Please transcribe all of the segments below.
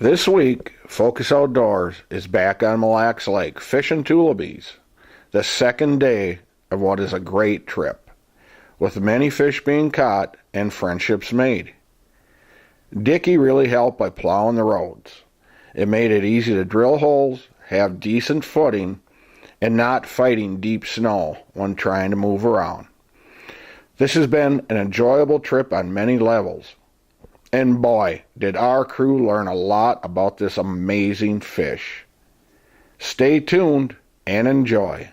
This week, Focus Outdoors is back on Mille Lake fishing Tullibee, the second day of what is a great trip, with many fish being caught and friendships made. Dickie really helped by plowing the roads. It made it easy to drill holes, have decent footing, and not fighting deep snow when trying to move around. This has been an enjoyable trip on many levels. And boy, did our crew learn a lot about this amazing fish. Stay tuned and enjoy.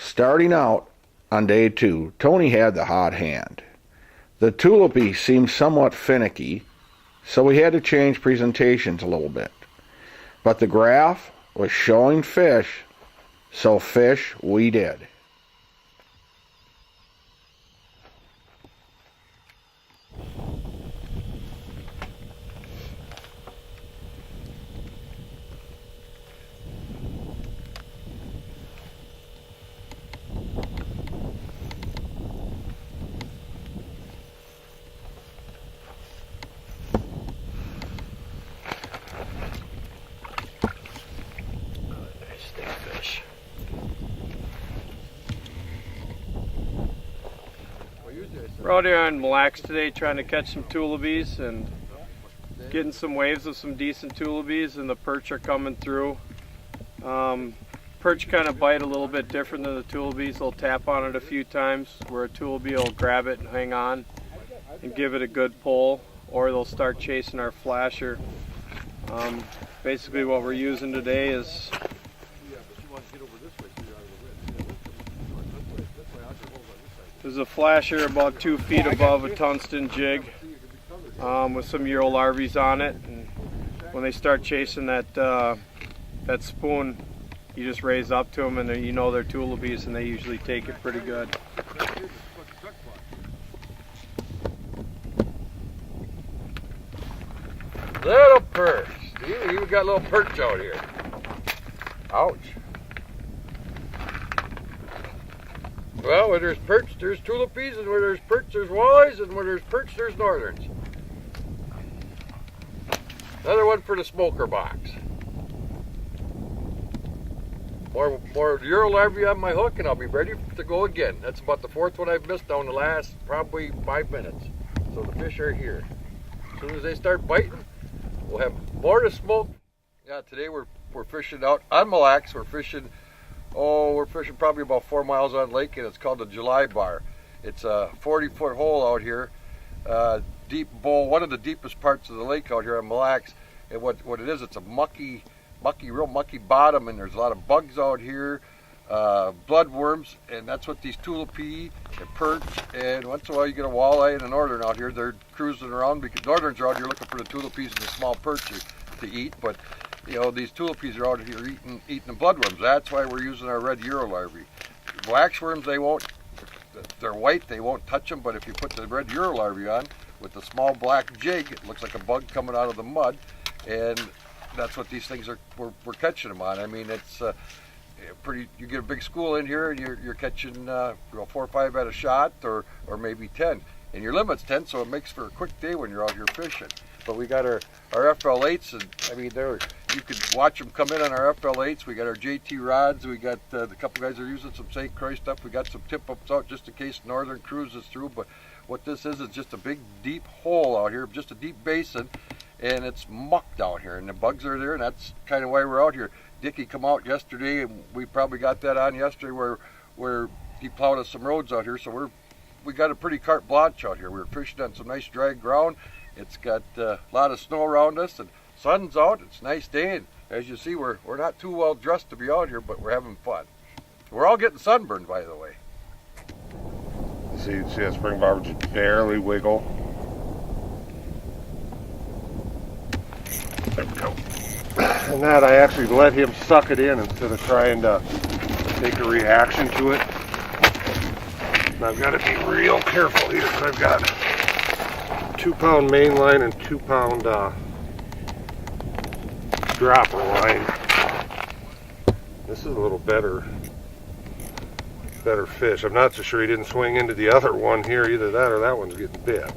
Starting out on day 2, Tony had the hot hand. The Tulllibee seemed somewhat finicky, so we had to change presentations a little bit. But the graph was showing fish, so fish we did. We're out here on Mille Lake today trying to catch some Tullibees and getting some waves of some decent Tullibees, and the perch are coming through. Perch kind of bite a little bit different than the Tullibees. They'll tap on it a few times where a Tullibee will grab it and hang on and give it a good pull, or they'll start chasing our flasher. Basically what we're using today is a flasher about 2 feet above a tungsten jig with some Euro larvae on it, and when they start chasing that spoon, you just raise up to them and you know they're Tullibees, and they usually take it pretty good. Little perch. You even got a little perch out here. Ouch. Well, where there's perch, there's Tullibees, and where there's perch, there's walleyes, and where there's perch, there's northerns. Another one for the smoker box. More Euro larvae on my hook, and I'll be ready to go again. That's about the 4th one I've missed down the last probably 5 minutes. So the fish are here. As soon as they start biting, we'll have more to smoke. Yeah, today we're fishing out on Mille Lake. We're fishing probably about 4 miles on lake, and it's called the July Bar. It's a 40-foot hole out here, deep bowl, one of the deepest parts of the lake out here on Mille Lake. And what it is, it's a real mucky bottom, and there's a lot of bugs out here, bloodworms, and that's what these Tulllibee and perch, and once in a while you get a walleye and a northern out here. They're cruising around because northerns are out here looking for the Tullibees and the small perch to eat, but you know, these Tullibees are out here eating the bloodworms. That's why we're using our red Euro larvae. Waxworms, they're white, they won't touch them, but if you put the red Euro larvae on with the small black jig, it looks like a bug coming out of the mud, and that's what these things we're catching them on. I mean, it's you get a big school in here and you're catching 4 or 5 at a shot, or maybe 10. And your limit's 10, so it makes for a quick day when you're out here fishing. But we got our FL8s, and I mean, you could watch them come in on our FL8s. We got our JT rods. We got the couple guys are using some St. Croix stuff. We got some tip-ups out just in case northern cruises through. But what this is just a big, deep hole out here, just a deep basin, and it's mucked out here, and the bugs are there, and that's kind of why we're out here. Dickie come out yesterday, and we probably got that on yesterday where he plowed us some roads out here. So we got a pretty carte blanche out here. We were fishing on some nice dry ground. It's got a lot of snow around us, and sun's out. It's a nice day, and as you see, we're not too well dressed to be out here, but we're having fun. We're all getting sunburned, by the way. See that spring bobber just barely wiggle. There we go. And that I actually let him suck it in instead of trying to take a reaction to it. And I've got to be real careful here because I've got 2-pound main line and 2-pound dropper line. This is a little better fish. I'm not so sure he didn't swing into the other one here. Either that or that one's getting bit.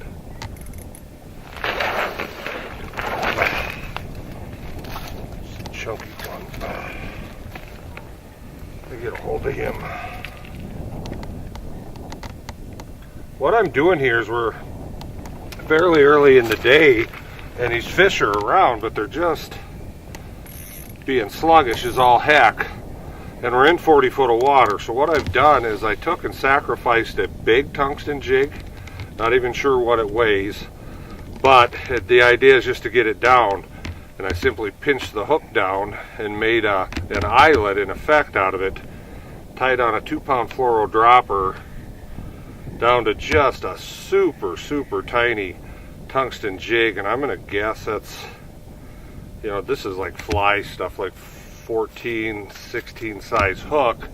Chunky one. I get a hold of him. What I'm doing here is we're fairly early in the day and these fish are around, but they're just being sluggish as all heck. And we're in 40 foot of water. So what I've done is I took and sacrificed a big tungsten jig. Not even sure what it weighs, but the idea is just to get it down. And I simply pinched the hook down and made an eyelet in effect out of it, tied on a 2-pound fluoro dropper down to just a super tiny tungsten jig. And I'm gonna guess that's, this is like fly stuff, like 14, 16 size hook.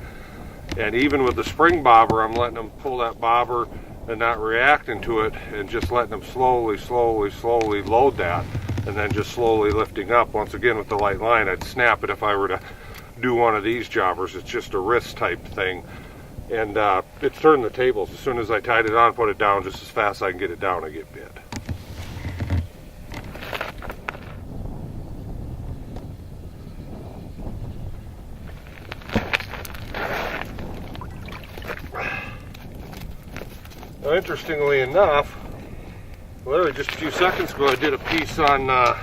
And even with the spring bobber, I'm letting them pull that bobber and not reacting to it, and just letting them slowly load that, and then just slowly lifting up. Once again, with the light line, I'd snap it if I were to do one of these jobbers. It's just a wrist type thing. And it's turned the tables. As soon as I tied it on, put it down, just as fast as I can get it down, I get bit. Now, interestingly enough, literally just a few seconds ago, I did a piece on how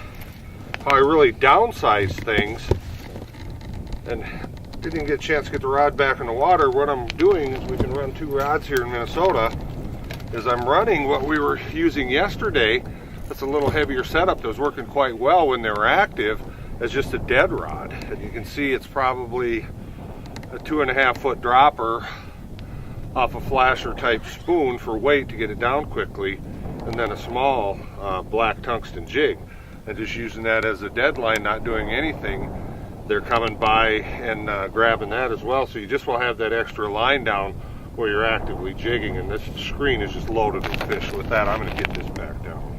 I really downsize things, and didn't get a chance to get the rod back in the water. What I'm doing is, we can run 2 rods here in Minnesota, is I'm running what we were using yesterday. That's a little heavier setup that was working quite well when they were active, as just a dead rod. And you can see it's probably a 2.5 foot dropper off a flasher type spoon for weight to get it down quickly, and then a small black tungsten jig, and just using that as a deadline, not doing anything. They're coming by and grabbing that as well, so you just will have that extra line down where you're actively jigging, and this screen is just loaded with fish. With that, I'm going to get this back down.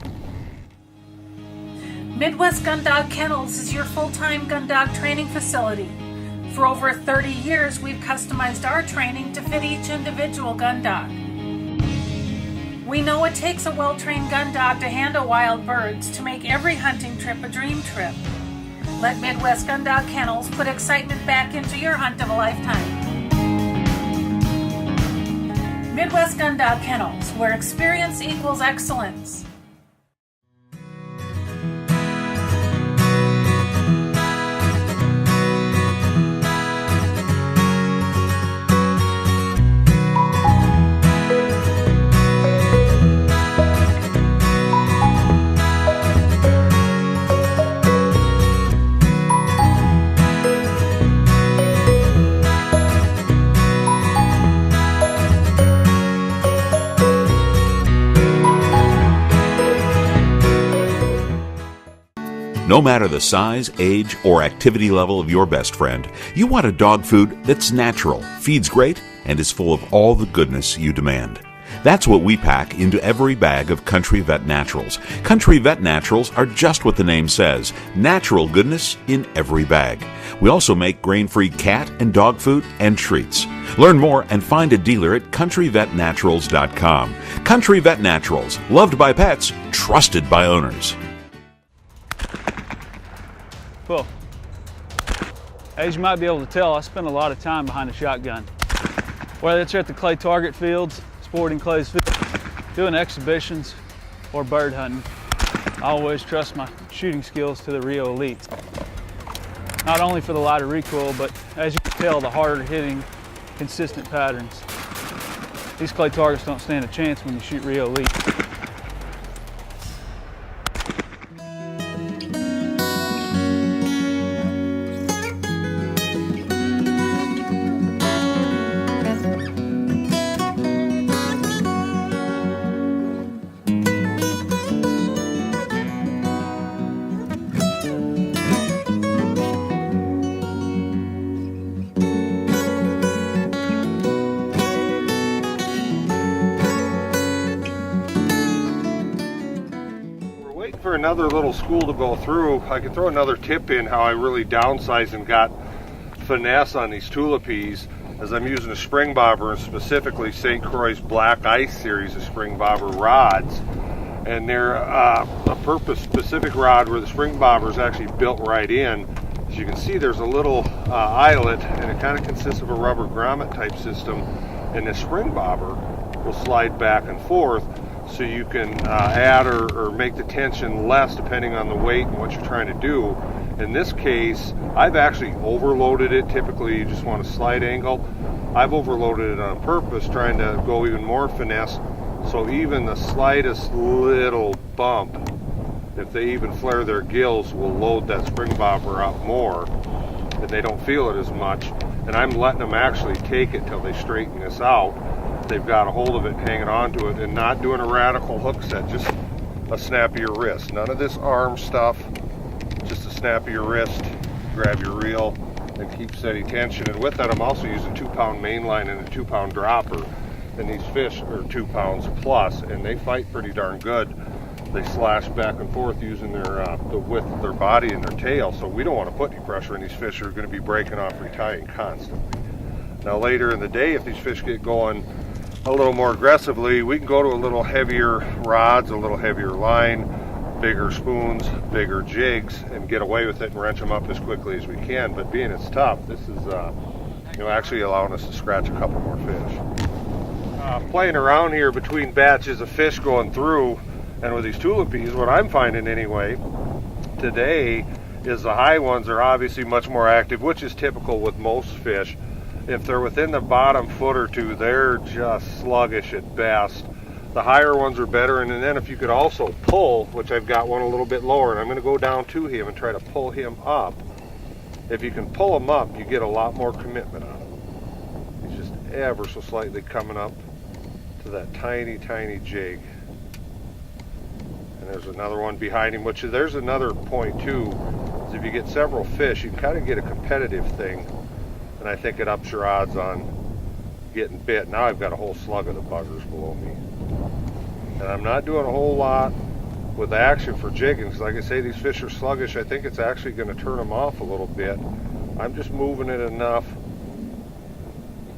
Midwest Gun Dog Kennels is your full-time gun dog training facility. For over 30 years, we've customized our training to fit each individual gun dog. We know it takes a well-trained gun dog to handle wild birds to make every hunting trip a dream trip. Let Midwest Gun Dog Kennels put excitement back into your hunt of a lifetime. Midwest Gun Dog Kennels, where experience equals excellence. No matter the size, age, or activity level of your best friend, you want a dog food that's natural, feeds great, and is full of all the goodness you demand. That's what we pack into every bag of Country Vet Naturals. Country Vet Naturals are just what the name says, natural goodness in every bag. We also make grain-free cat and dog food and treats. Learn more and find a dealer at countryvetnaturals.com. Country Vet Naturals, loved by pets, trusted by owners. Cool. As you might be able to tell, I spend a lot of time behind the shotgun. Whether it's at the clay target fields, sporting clays fields, doing exhibitions, or bird hunting, I always trust my shooting skills to the Rio elites. Not only for the lighter recoil, but as you can tell, the harder hitting, consistent patterns. These clay targets don't stand a chance when you shoot Rio elites. For another little school to go through, I can throw another tip in how I really downsized and got finesse on these Tulllibees, as I'm using a spring bobber, and specifically St. Croix's Black Ice series of spring bobber rods. And they're a purpose specific rod where the spring bobber is actually built right in. As you can see, there's a little eyelet, and it kind of consists of a rubber grommet type system, and the spring bobber will slide back and forth, so you can add or make the tension less depending on the weight and what you're trying to do. In this case, I've actually overloaded it. Typically you just want a slight angle. I've overloaded it on purpose, trying to go even more finesse, so even the slightest little bump, if they even flare their gills, will load that spring bobber up more, and they don't feel it as much. And I'm letting them actually take it till they straighten this out. They've got a hold of it, hanging on to it, and not doing a radical hook set, just a snap of your wrist. None of this arm stuff, just a snap of your wrist, grab your reel, and keep steady tension. And with that, I'm also using 2-pound mainline and a 2-pound dropper. And these fish are 2 pounds plus, and they fight pretty darn good. They slash back and forth using their the width of their body and their tail, so we don't want to put any pressure, and these fish are going to be breaking off, retying constantly. Now later in the day, if these fish get going a little more aggressively, we can go to a little heavier rods, a little heavier line, bigger spoons, bigger jigs, and get away with it and wrench them up as quickly as we can. But being it's tough, this is actually allowing us to scratch a couple more fish. Playing around here between batches of fish going through, and with these Tullibees, what I'm finding anyway today is the high ones are obviously much more active, which is typical with most fish. If they're within the bottom foot or two, they're just sluggish at best. The higher ones are better, and then if you could also pull, which I've got one a little bit lower, and I'm going to go down to him and try to pull him up. If you can pull him up, you get a lot more commitment on him. He's just ever so slightly coming up to that tiny, tiny jig. And there's another one behind him, which there's another point too, is if you get several fish, you kind of get a competitive thing. And I think it ups your odds on getting bit. Now I've got a whole slug of the buggers below me. And I'm not doing a whole lot with action for jigging, because like I say, these fish are sluggish. I think it's actually going to turn them off a little bit. I'm just moving it enough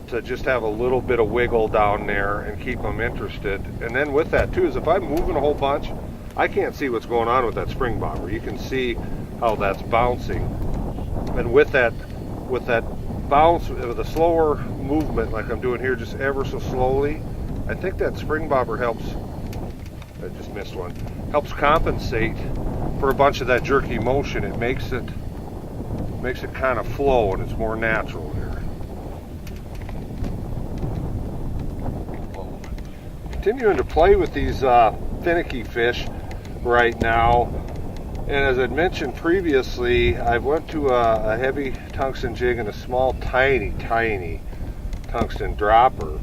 to just have a little bit of wiggle down there and keep them interested. And then with that too, is if I'm moving a whole bunch, I can't see what's going on with that spring bobber. You can see how that's bouncing. And with that bounce, with a slower movement like I'm doing here, just ever so slowly, I think that spring bobber helps, I just missed one, helps compensate for a bunch of that jerky motion. It makes it kind of flow, and it's more natural here. Continuing to play with these finicky fish right now. And as I'd mentioned previously, I went to a heavy tungsten jig and a small, tiny, tiny tungsten dropper.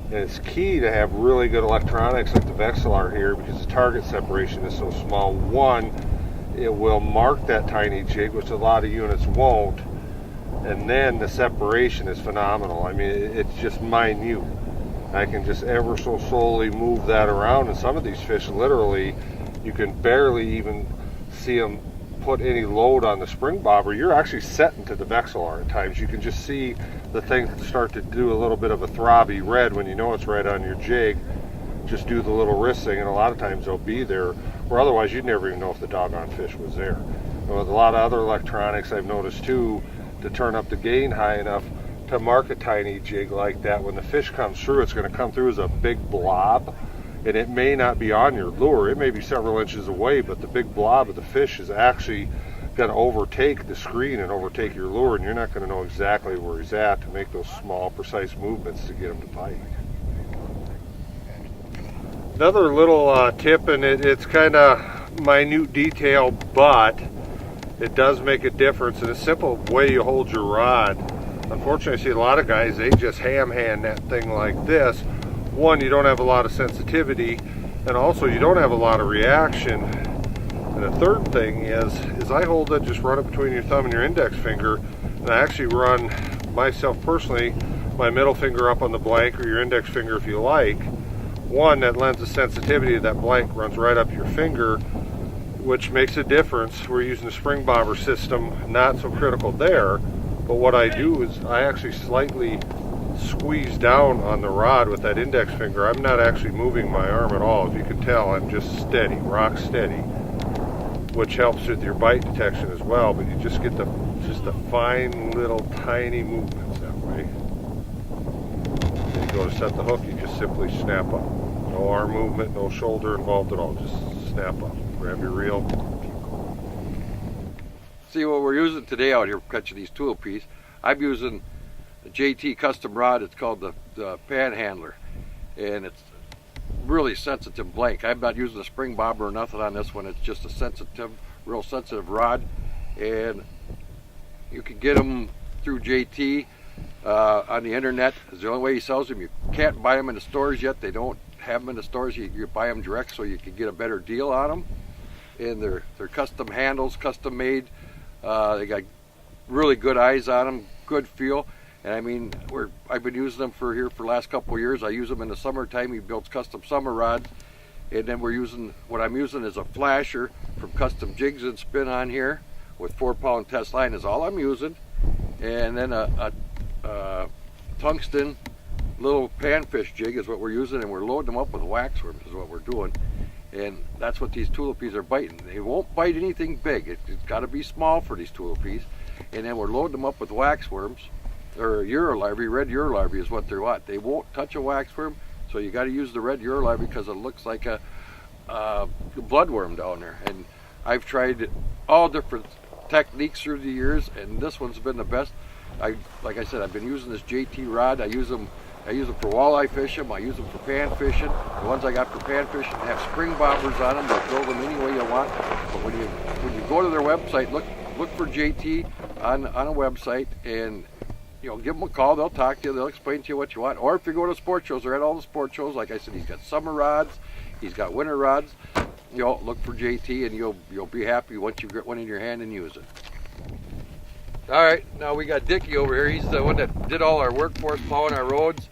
And it's key to have really good electronics like the Vexilar here, because the target separation is so small. One, it will mark that tiny jig, which a lot of units won't. And then the separation is phenomenal. I mean, it's just minute. I can just ever so slowly move that around. And some of these fish, literally, you can barely even see them put any load on the spring bobber. You're actually setting to the Vexilar at times. You can just see the things start to do a little bit of a throbby red when you know it's right on your jig. Just do the little wrist thing, and a lot of times they'll be there, or otherwise you'd never even know if the doggone fish was there. And with a lot of other electronics, I've noticed too, to turn up the gain high enough to mark a tiny jig like that. When the fish comes through, it's going to come through as a big blob, and it may not be on your lure. It may be several inches away, but the big blob of the fish is actually going to overtake the screen and overtake your lure, and you're not going to know exactly where he's at to make those small, precise movements to get him to bite. Another little tip, and it's kind of minute detail, but it does make a difference in a simple way you hold your rod. Unfortunately, I see a lot of guys, they just ham hand that thing like this. One, you don't have a lot of sensitivity, and also you don't have a lot of reaction. And the third thing is I hold it, just run it between your thumb and your index finger, and I actually run, myself personally, my middle finger up on the blank, or your index finger if you like. One, that lends a sensitivity, that blank runs right up your finger, which makes a difference. We're using the spring bobber system, not so critical there, but what I do is I actually slightly squeeze down on the rod with that index finger. I'm not actually moving my arm at all. If you can tell, I'm just steady, rock steady, which helps with your bite detection as well, but you just get the fine little tiny movements that way. Then you go to set the hook, you just simply snap up. No arm movement, no shoulder involved at all, just snap up. Grab your reel, keep going. See what we're using today out here catching these Tullibees. I'm using a JT custom rod. It's called the Panhandler, and it's really sensitive blank. I'm not using a spring bobber or nothing on this one. It's just a sensitive, real sensitive rod, and you can get them through JT on the internet. It's the only way he sells them. You can't buy them in the stores yet. They don't have them in the stores. You buy them direct so you can get a better deal on them. And they're custom handles, custom made. They got really good eyes on them, good feel. And I mean, I've been using them for the last couple of years. I use them in the summertime. He builds custom summer rods. And then what I'm using is a flasher from Custom Jigs and Spin on here with 4-pound test line is all I'm using. And then a tungsten little panfish jig is what we're using, and we're loading them up with waxworms is what we're doing. And that's what these Tullibees are biting. They won't bite anything big. It's got to be small for these Tullibees. And then we're loading them up with waxworms, or Eurolarvae. Red Eurolarvae is what they're what. They won't touch a waxworm, so you got to use the red Eurolarvae because it looks like a bloodworm down there. And I've tried all different techniques through the years, and this one's been the best. Like I said, I've been using this JT rod. I use them for walleye fishing. I use them for pan fishing. The ones I got for pan fishing have spring bobbers on them. They'll throw them any way you want. But when you go to their website, look for JT on a website, and give them a call. They'll talk to you. They'll explain to you what you want. Or if you go to sport shows, they're at all the sport shows. Like I said, he's got summer rods. He's got winter rods. Look for JT, and you'll be happy once you get one in your hand and use it. All right, now we got Dickie over here. He's the one that did all our work for us, plowing our roads,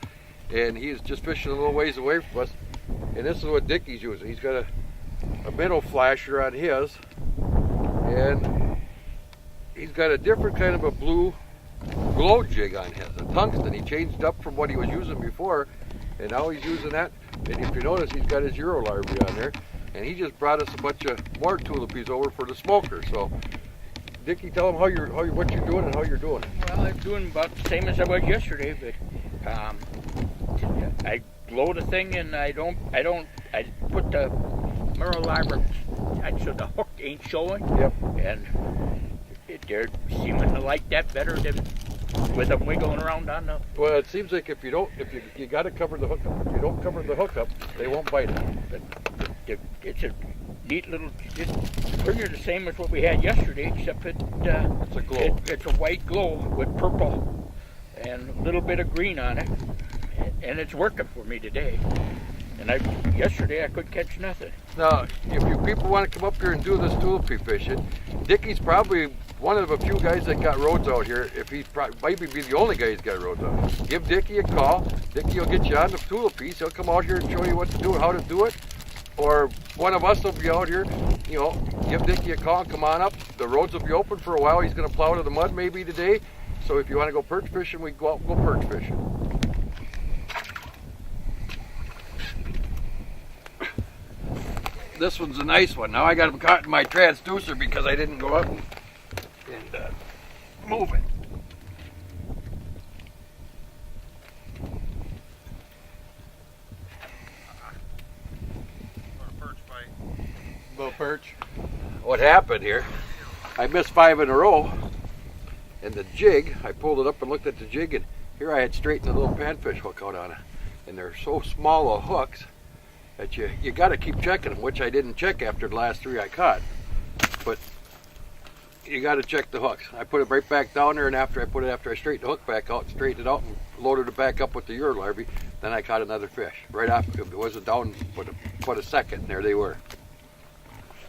and he's just fishing a little ways away from us. And this is what Dickie's using. He's got a minnow flasher on his, and he's got a different kind of a blue glow jig on his, a tungsten. He changed up from what he was using before, and now he's using that. And if you notice, he's got his Eurolarvae on there, and he just brought us a bunch of more Tullibees over for the smoker. So Dickie, tell them what you're doing and how you're doing it. Well, I'm doing about the same as I was yesterday, but I glow the thing, and I put the Mirror so the hook ain't showing. Yep. And they're seeming to like that better than with them wiggling around on the. Well, it seems like if you got to cover the hookup. If you don't cover the hookup, they won't bite it. It's a neat little, it's pretty much the same as what we had yesterday, except it's a glow. It's a white glow with purple and a little bit of green on it, and it's working for me today. And yesterday I couldn't catch nothing. Now, if you people want to come up here and do this Tulllibee fishing, Dickie's probably one of a few guys that got roads out here. If he's maybe be the only guy who's got roads out. Give Dickie a call. Dickie will get you on the Tullibees. He'll come out here and show you what to do and how to do it. Or one of us will be out here, give Dickie a call, come on up. The roads will be open for a while. He's going to plow to the mud maybe today. So if you want to go perch fishing, we go out and go perch fishing. This one's a nice one. Now I got him caught in my transducer because I didn't go up and move it. about perch. What happened here, I missed 5 in a row, and the jig, I pulled it up and looked at the jig, and here I had straightened a little panfish hook out on it. And they're so small of hooks that you got to keep checking them, which I didn't check after the last 3 I caught. But you got to check the hooks. I put it right back down there, and after I straightened the hook back out, straightened it out, and loaded it back up with the Euro larvae, then I caught another fish. Right off, it wasn't down but a second, and there they were.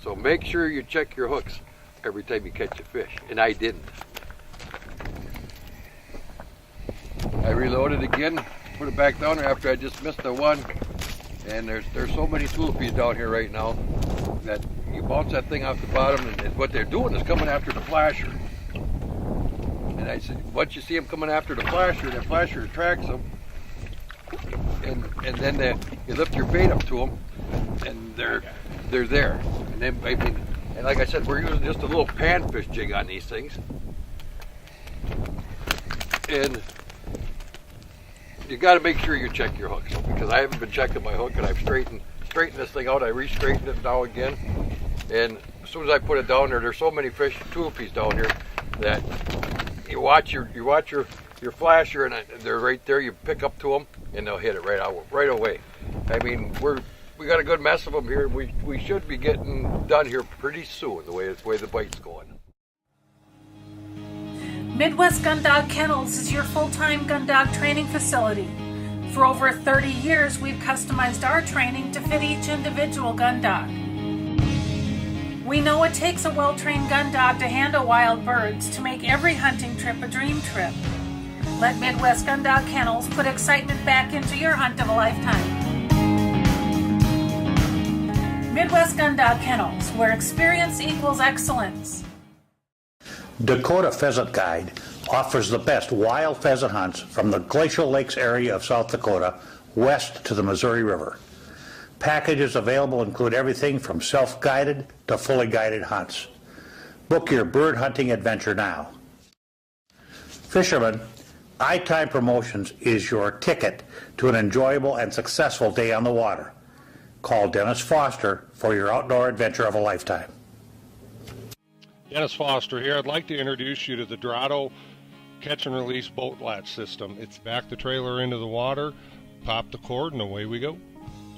So make sure you check your hooks every time you catch a fish, and I didn't. I reloaded again, put it back down there after I just missed the one, and there's so many tullibees down here right now that you bounce that thing off the bottom, and what they're doing is coming after the flasher. And I said, once you see them coming after the flasher attracts them, and then you lift your bait up to them, and they're there. And then, I mean, and like I said, we're using just a little panfish jig on these things, and you got to make sure you check your hooks, because I haven't been checking my hook, and I've straightened this thing out. I re-straightened it now again, and as soon as I put it down there, there's so many fish, tullibees down here, that you watch your flasher, and they're right there. You pick up to them, and they'll hit it right away. I mean, we got a good mess of them here. We should be getting done here pretty soon, the way the bite's going. Midwest Gun Dog Kennels is your full-time gun dog training facility. For over 30 years, we've customized our training to fit each individual gun dog. We know it takes a well-trained gun dog to handle wild birds to make every hunting trip a dream trip. Let Midwest Gun Dog Kennels put excitement back into your hunt of a lifetime. Midwest Gun Dog Kennels, where experience equals excellence. Dakota Pheasant Guide offers the best wild pheasant hunts from the Glacial Lakes area of South Dakota west to the Missouri River. Packages available include everything from self-guided to fully guided hunts. Book your bird hunting adventure now. Fishermen, iTime Promotions is your ticket to an enjoyable and successful day on the water. Call Dennis Foster for your outdoor adventure of a lifetime. Dennis Foster here. I'd like to introduce you to the Dorado catch and release boat latch system. It's back the trailer into the water, pop the cord, and away we go.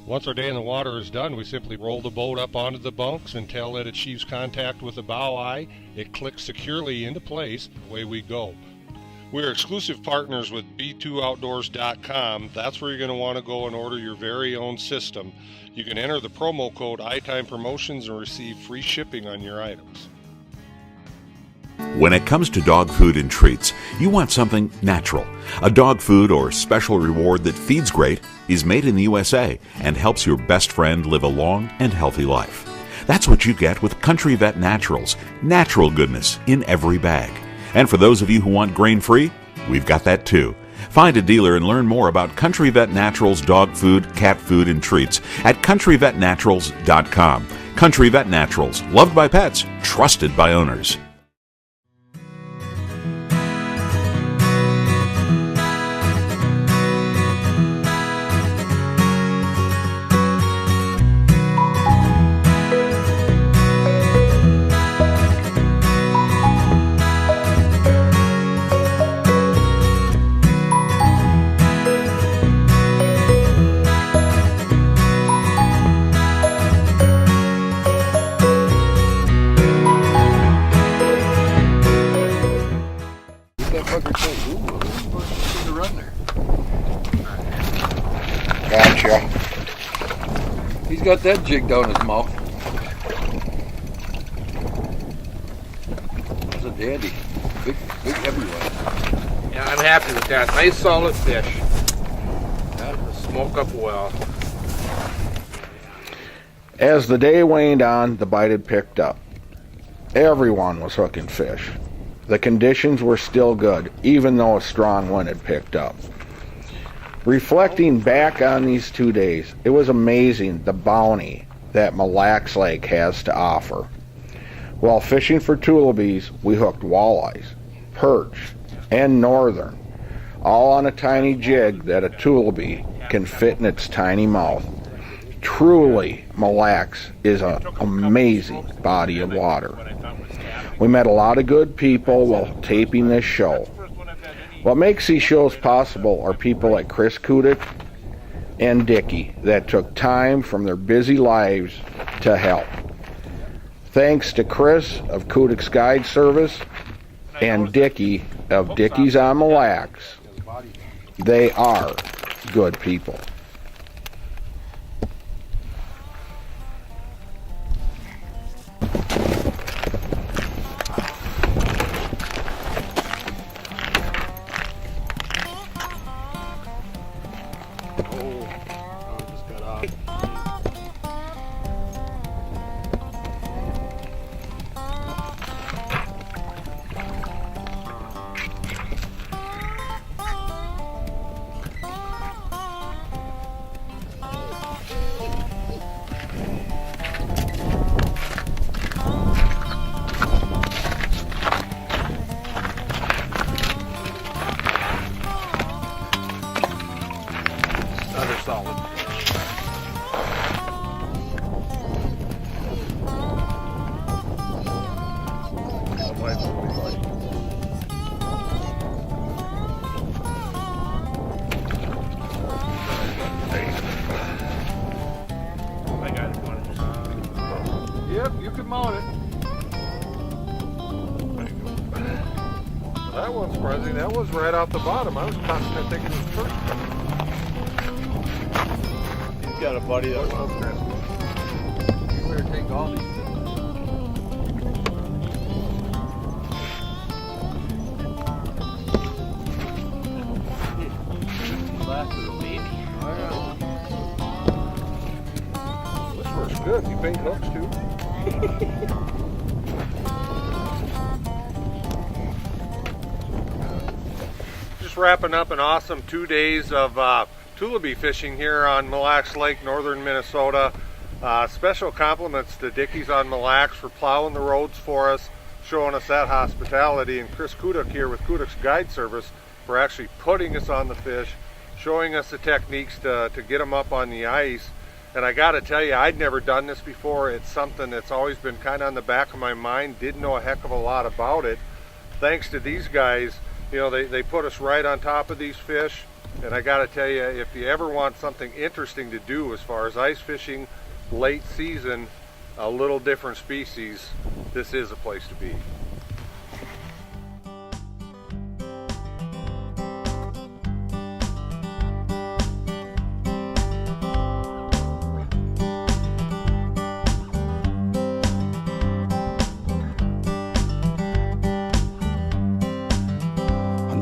Once our day in the water is done, we simply roll the boat up onto the bunks until it achieves contact with the bow eye. It clicks securely into place, and away we go. We're exclusive partners with b2outdoors.com. That's where you're going to want to go and order your very own system. You can enter the promo code iTime Promotions and receive free shipping on your items. When it comes to dog food and treats, you want something natural. A dog food or special reward that feeds great is made in the USA and helps your best friend live a long and healthy life. That's what you get with Country Vet Naturals, natural goodness in every bag. And for those of you who want grain-free, we've got that too. Find a dealer and learn more about Country Vet Naturals dog food, cat food, and treats at countryvetnaturals.com. Country Vet Naturals, loved by pets, trusted by owners. Gotcha. He's got that jig down his mouth. That's a dandy. Big heavy one. Yeah, I'm happy with that. Nice solid fish. That'll smoke up well. As the day waned on, the bite had picked up. Everyone was hooking fish. The conditions were still good, even though a strong wind had picked up. Reflecting back on these 2 days, it was amazing the bounty that Mille Lake has to offer. While fishing for tullibees, we hooked walleyes, perch, and northern, all on a tiny jig that a tullibee can fit in its tiny mouth. Truly, Mille Lacs is an amazing body of water. We met a lot of good people while taping this show. What makes these shows possible are people like Chris Kudik and Dickie that took time from their busy lives to help. Thanks to Chris of Kudik's Guide Service and Dickie of Dickie's on Mille Lacs. They are good people. Another solid. Yep, you can mount it. That one's surprising. That was right off the bottom. I was constantly thinking it was first. He's got a buddy that wants this. You better take all these. This works good. You bait hooks too. Just wrapping up an awesome 2 days of Tulllibee fishing here on Mille Lacs Lake, northern Minnesota. Special compliments to Dickie's on Mille Lacs for plowing the roads for us, showing us that hospitality, and Chris Kudik here with Kudik's Guide Service for actually putting us on the fish, showing us the techniques to get them up on the ice. And I got to tell you, I'd never done this before. It's something that's always been kind of on the back of my mind. Didn't know a heck of a lot about it. Thanks to these guys, you know, they put us right on top of these fish. And I got to tell you, if you ever want something interesting to do as far as ice fishing, late season, a little different species, this is a place to be.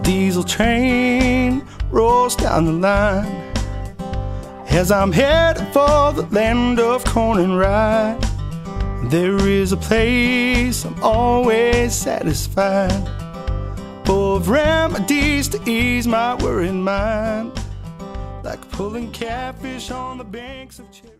Diesel train rolls down the line as I'm headed for the land of corn and rye. There is a place I'm always satisfied, full of remedies to ease my worried mind, like pulling catfish on the banks of cherry.